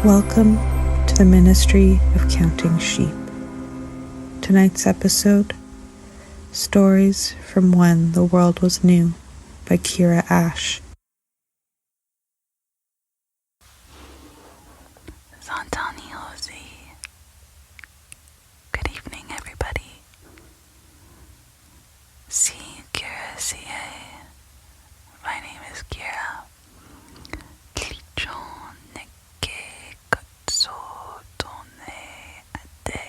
Welcome to the Ministry of Counting Sheep. Tonight's episode, Stories from When the World Was New by Keira Ash. Good evening, everybody. Si Keira Ash. My name is Keira. Sahtu Dene.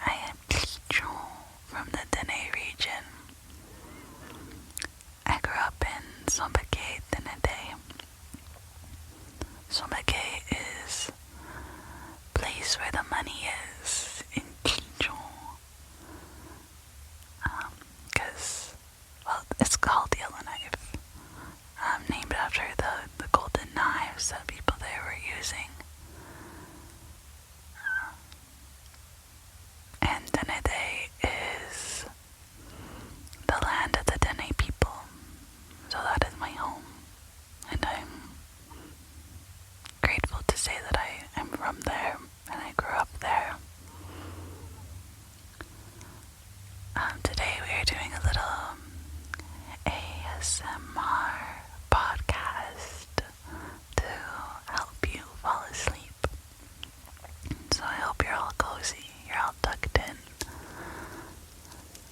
I am from the Dene region. I grew up in Somba K'e, Denendeh. Somba K'e is place where the money is in Kichon. Because, it's called Yellowknife. Named after the golden knives that people there were using. And Denendeh is the land of the Dene people. So that is my home. And I'm grateful to say that I am from there and I grew up there. Today we are doing a little ASMR podcast to help you fall asleep. So I hope you're all cozy, you're all tucked in.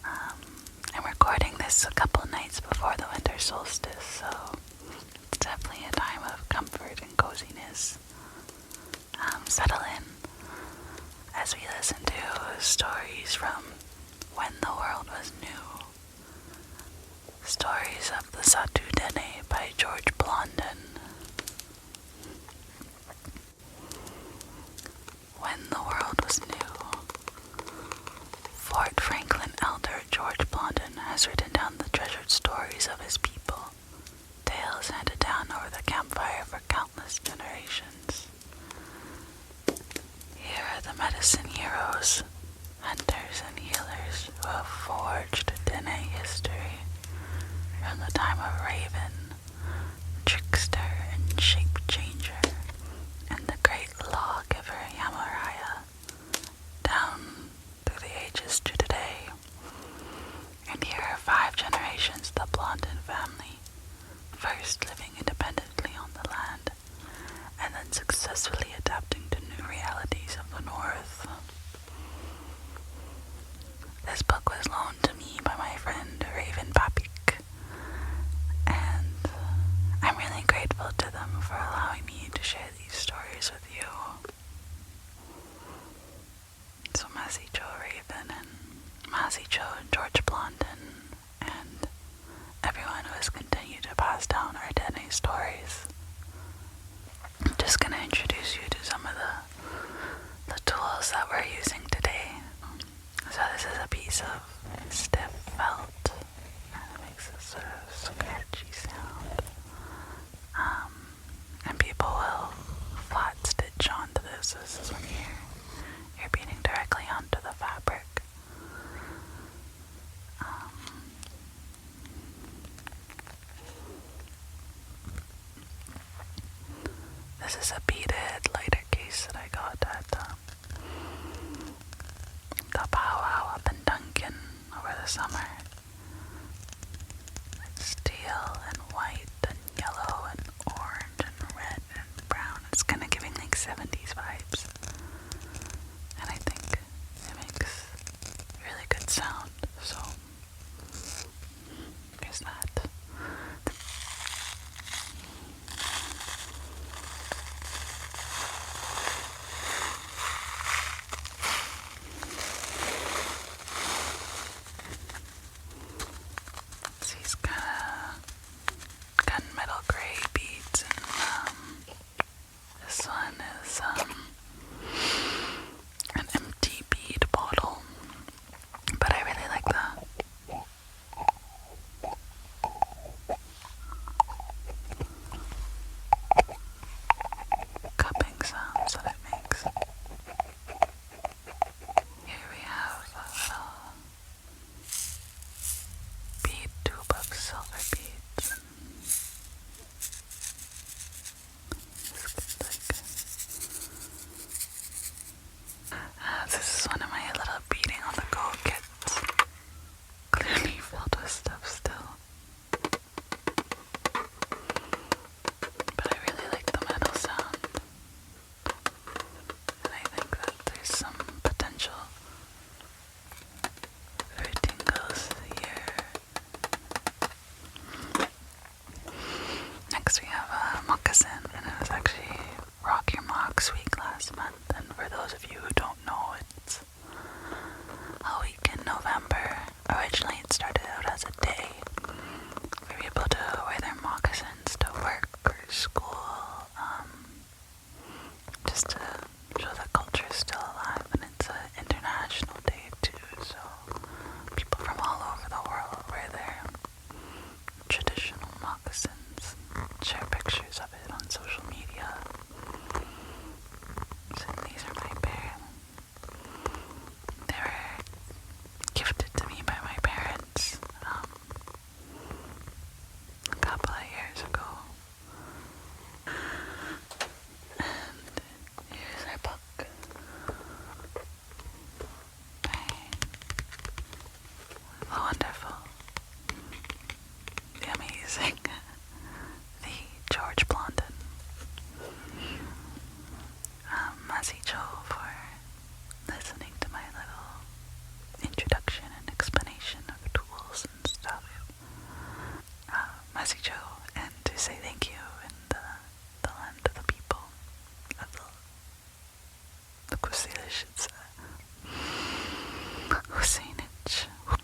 I'm recording this a couple nights before the winter solstice, so it's definitely a time of comfort and coziness. Settle in as we listen to stories from when the world was new. Stories of the Sahtu Dene by George Blondin. When the world was new. Fort Franklin elder George Blondin has written down the treasured stories of his people, tales handed down over the campfire for countless generations. Here are the medicine heroes, hunters and healers who have forged Dene history from the time of Raven, trickster and shape changer, and the great lawgiver Yamaraya, down through the ages to today. And here are 5 generations of the Blondin family, first living independently on the land, and then successfully adapting to new realities of the North. This book was loaned to me by my friend Raven Papik, and I'm really grateful to them for allowing me to share these stories with you. So Masicho Raven and Masicho George Blondin and everyone who has continued to pass down our Dene stories. I'm just going to introduce you to some of the tools that we're using today. So this is a piece of stiff felt, and it makes a sort of scratchy sound. And people will flat stitch onto this. This is when you're beating directly onto the fabric. This is a beaded lighter case that I got at the powwow up in Duncan over the summer. It's teal and white and yellow and orange and red and brown. It's kind of giving like 70s vibes. And I think it makes really good sound. So there's that. Masicho for listening to my little introduction and explanation of tools and stuff. Masicho, and to say thank you in the land of the people of the Kusila should say.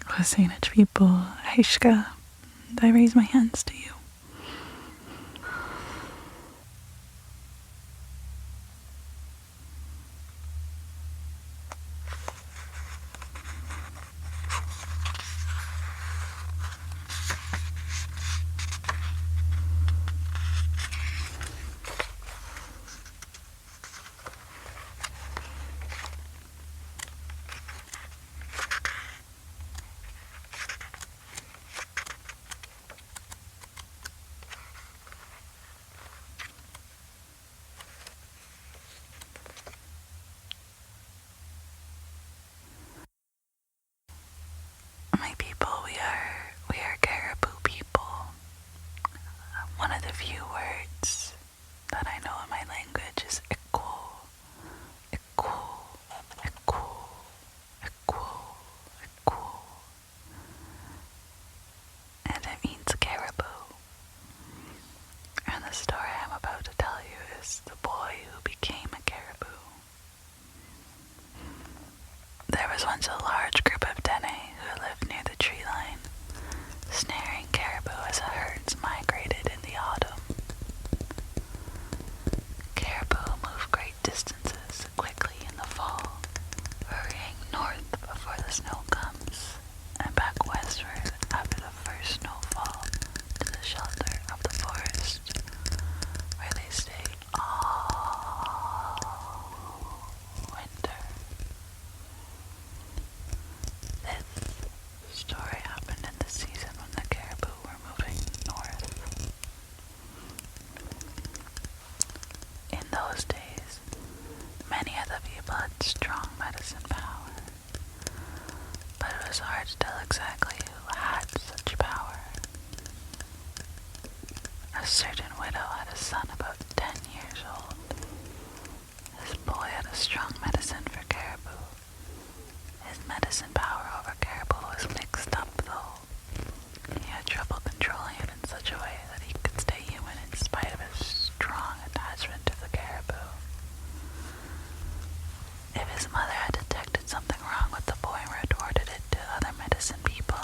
Husinich people, Aishka, I raise my hands to you. My people, we are Caribou people. One of the few words that I know in my language is Iku, Iku, Iku, Iku, Iku. And it means caribou. And the story I'm about to tell you is the boy who became a caribou. There was once a large group of Dene who lived near the tree line, snaring caribou as herds migrated in the autumn. Caribou move great distances quickly in the fall, hurrying north before the snow comes, and back westward after the first snowfall to the shelter of the forest, where they stay all winter. This story happened in the season when the caribou were moving north. In those days, many of the people had strong medicine power, but it was hard to tell exactly who had such power. A certain widow had a son about 10 years old. This boy had a strong medicine for caribou. His medicine power over caribou was mixed up, though. He had trouble controlling it in such a way that he could stay human in spite of his strong attachment to the caribou. If his mother had detected something wrong with the boy and reported it to other medicine people,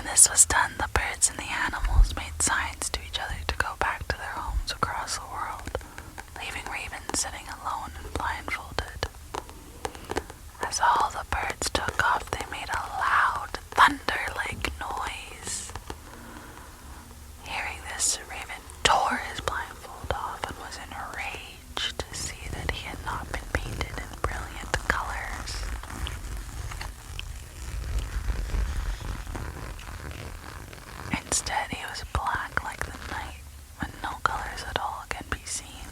When this was done, the birds and the animals made signs to each other to go back to their homes across the world, leaving Raven sitting alone and blindfolded. As all the birds took off, they made a loud, thunder-like noise. Hearing this, Raven tore his blindfold off and was enraged to see that he had not been painted in brilliant colors. Instead, he was black like the night, when no colors at all can be seen.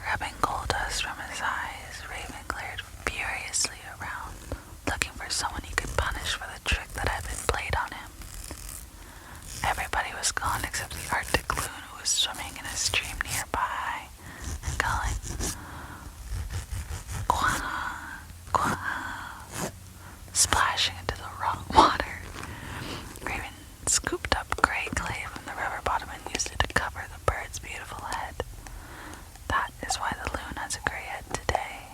Rubbing gold dust from his eyes, Raven glared furiously around, looking for someone he could punish for the trick that had been played on him. Everybody was gone except the Arctic loon, who was swimming in a stream nearby and calling, "Quah, quah," splashing into the raw water. Raven scooped up gray clay from the river bottom and used it to cover the bird's beautiful head. That is why the loon has a gray head today.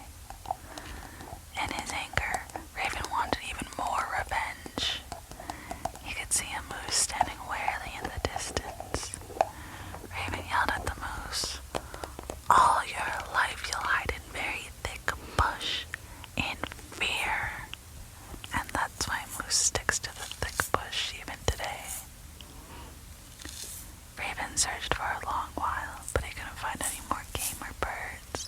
In his anger, Raven wanted even more revenge. He could see a moose standing warily in the distance. Raven yelled at the moose, "All your life you'll hide in very thick bush, in fear." And that's why moose sticks to the thick bush even today. Raven searched for a long while, but he couldn't find any more game or birds.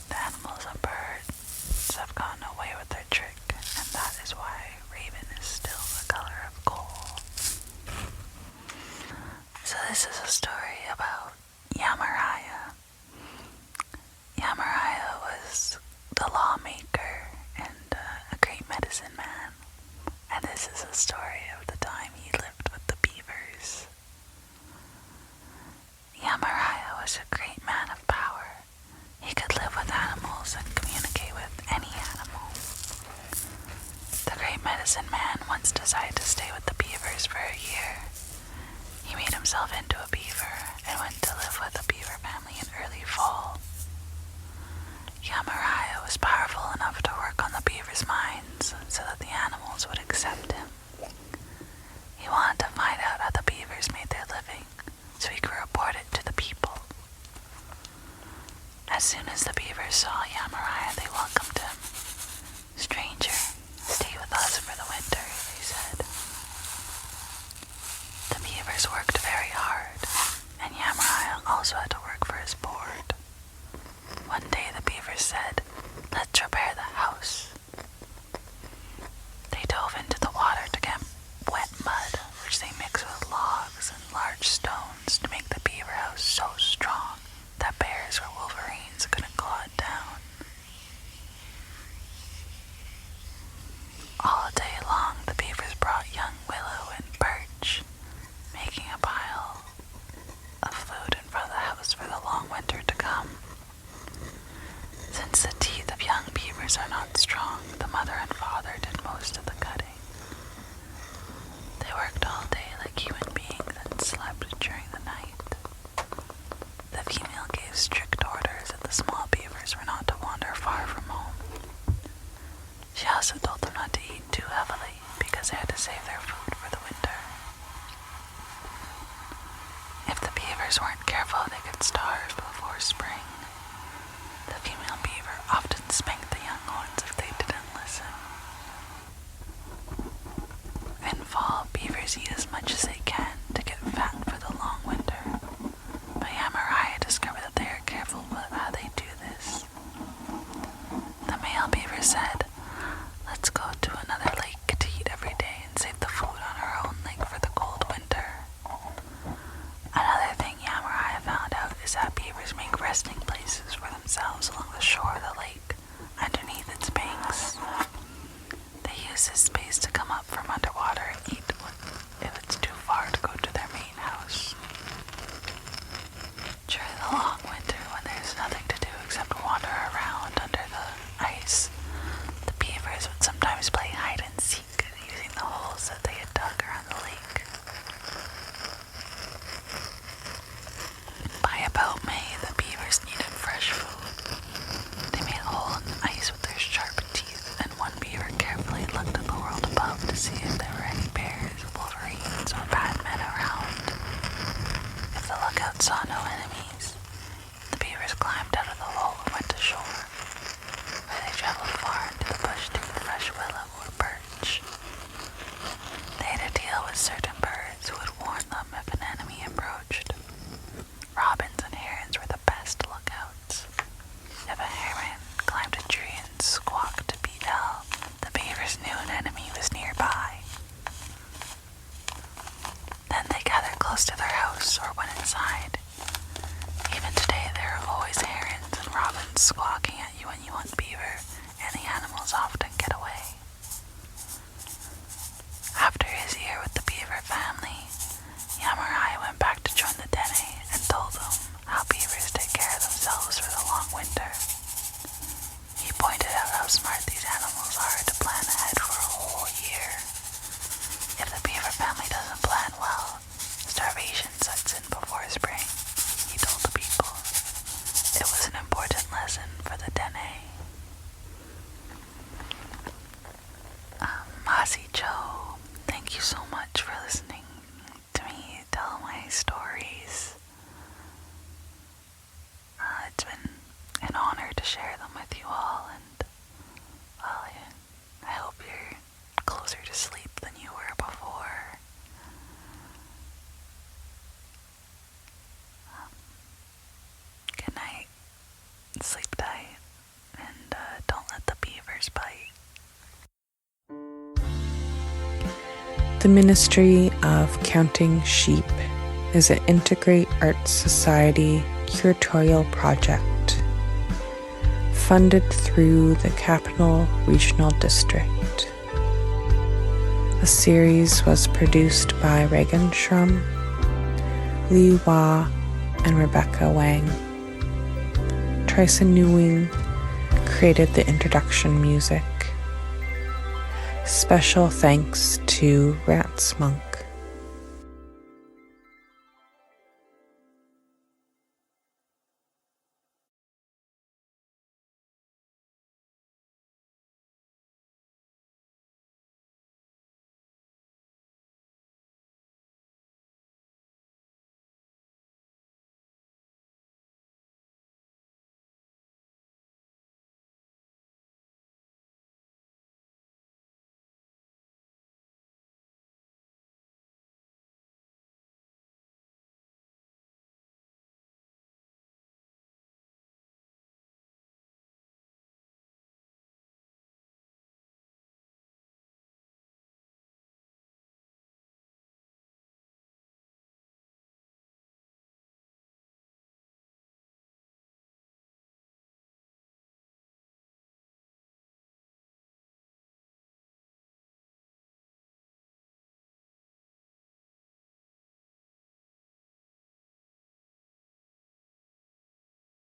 The animals and birds have gotten away with their trick, and that is why Raven is still the color of coal. So this is a story about Yamaraya. Yamaraya was the lawmaker and a great medicine man, and this is a story of the time he lived with the beavers. Yamaraya was a great man of power. He could live with animals and communicate with any animal. The great medicine man once decided to stay with the beavers for a year. He made himself into a beaver and went to live with a beaver family in early fall. Yamaraya was powerful enough to work on the beavers' minds so that the animals would accept him. He wanted to find out how the beavers made their living, so he could report it to the people. As soon as the beavers saw Yamaraya, they welcomed him. "Stranger, stay with us for the winter," they said. The beavers worked very hard, and Yamaraya also had to work for his board. One day the beavers said, "Let's repair the house." They dove into the water to get wet mud, which they mixed with logs and large stones to make the beaver house so strong that bears or wolverines couldn't claw it down. All day long, the beavers brought young willow and birch, making a pile of food in front of the house for the long winter to come. Since the teeth of young beavers are not strong, the mother and father did most of the cutting. They worked all day like human beings and slept during the night. The female gave strict orders that the small beavers were not to wander far from home. She also told them not to eat too heavily because they had to save their food for the winter. If the beavers weren't careful, they could starve before spring. The female beaver often spanked the young ones if they didn't listen. In fall, beavers eat as much as they can to get fat for the long winter. But Yamaraya discovered that they are careful with how they do this. The male beaver said, "Let's go to another lake to eat every day and save the food on our own lake for the cold winter." Another thing Yamaraya found out is that beavers make resting places for themselves along the shore of the lake, underneath its banks. They use this space to come up from underwater and eat if it's too far to go to their main house. During the long winter, when there's nothing to do except wander around under the ice, the beavers would sometimes play hide and seek using the holes that they had dug around the lake. By about May, the beavers needed fresh food. They made a hole in the ice with their sharp teeth, and one beaver carefully looked at the world The Ministry of Counting Sheep is an Integrate Arts Society curatorial project funded through the Capital Regional District. The series was produced by Reagan Shrum, Lee Wah, and Rebecca Wang. Tryson Nguyen created the introduction music. Special thanks to Rats Monk.